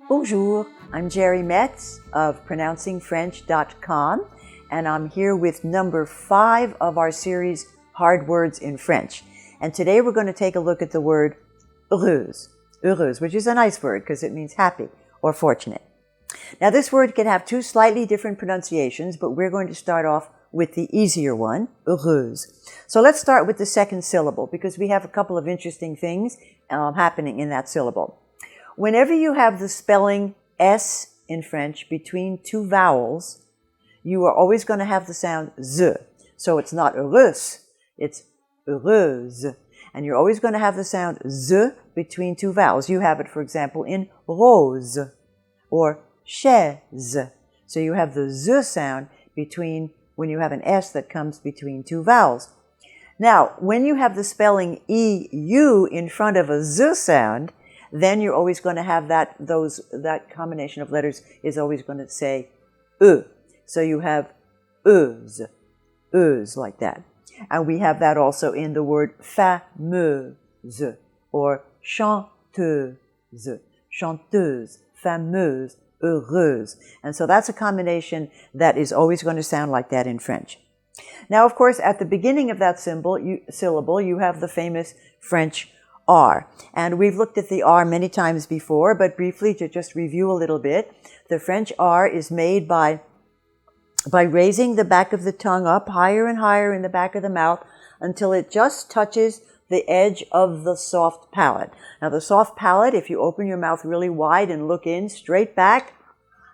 Bonjour, I'm Geri Metz of PronouncingFrench.com, and I'm here with number 5 of our series, Hard Words in French. And today we're going to take a look at the word heureuse, heureuse, which is a nice word because it means happy or fortunate. Now this word can have 2 slightly different pronunciations, but we're going to start off with the easier one, heureuse. So let's start with the second syllable because we have a couple of interesting things happening in that syllable. Whenever you have the spelling S in French between 2 vowels, you are always going to have the sound Z. So it's not heureuse, it's heureuse. And you're always going to have the sound Z between 2 vowels. You have it, for example, in rose or chaise. So you have the Z sound when you have an S that comes between 2 vowels. Now, when you have the spelling EU in front of a Z sound, then you're always going to have that combination of letters is always going to say E. So you have euse, euse like that. And we have that also in the word fameuse or chanteuse, chanteuse, fameuse, heureuse. And so that's a combination that is always going to sound like that in French. Now, of course, at the beginning of that syllable, you have the famous French R. And we've looked at the R many times before, but briefly to just review a little bit, the French R is made by raising the back of the tongue up higher and higher in the back of the mouth until it just touches the edge of the soft palate. Now the soft palate, if you open your mouth really wide and look in straight back,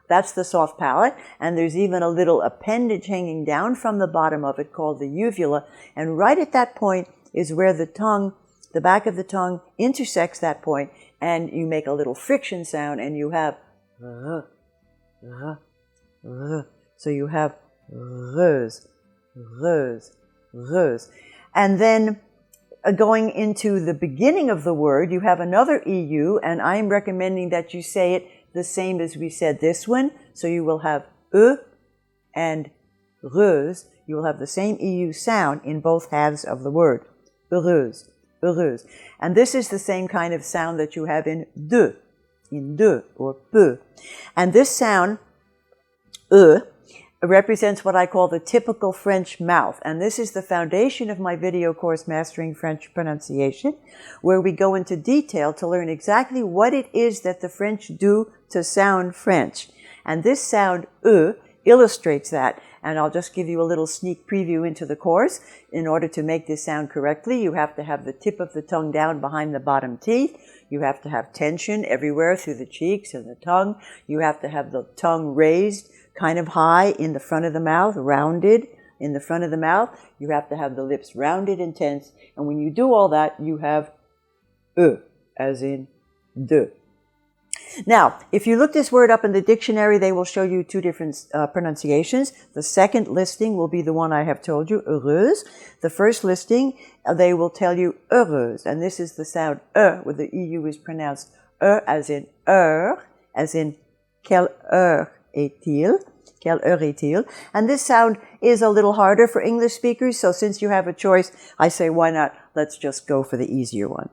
that's the soft palate. And there's even a little appendage hanging down from the bottom of it called the uvula. And right at that point is where the back of the tongue intersects that point, and you make a little friction sound, and you have so you have heureuse, heureuse, heureuse. And then going into the beginning of the word, you have another EU, and I'm recommending that you say it the same as we said this one. So you will have E and heureuse. You will have the same EU sound in both halves of the word, heureuse. Heureuse. And this is the same kind of sound that you have in de or peu. And this sound, represents what I call the typical French mouth. And this is the foundation of my video course, Mastering French Pronunciation, where we go into detail to learn exactly what it is that the French do to sound French. And this sound, illustrates that. And I'll just give you a little sneak preview into the course. In order to make this sound correctly, you have to have the tip of the tongue down behind the bottom teeth. You have to have tension everywhere through the cheeks and the tongue. You have to have the tongue raised kind of high in the front of the mouth, rounded in the front of the mouth. You have to have the lips rounded and tense. And when you do all that, you have as in de. Now, if you look this word up in the dictionary, they will show you 2 different pronunciations. The second listing will be the one I have told you, heureuse. The first listing, they will tell you heureuse. And this is the sound where the EU is pronounced as in heure, as in quelle heure est-il? Quelle heure est-il? And this sound is a little harder for English speakers, so since you have a choice, I say why not? Let's just go for the easier one.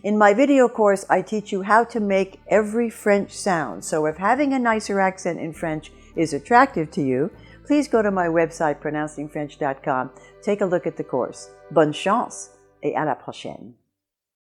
In my video course, I teach you how to make every French sound. So if having a nicer accent in French is attractive to you, please go to my website, PronouncingFrench.com. Take a look at the course. Bonne chance et à la prochaine.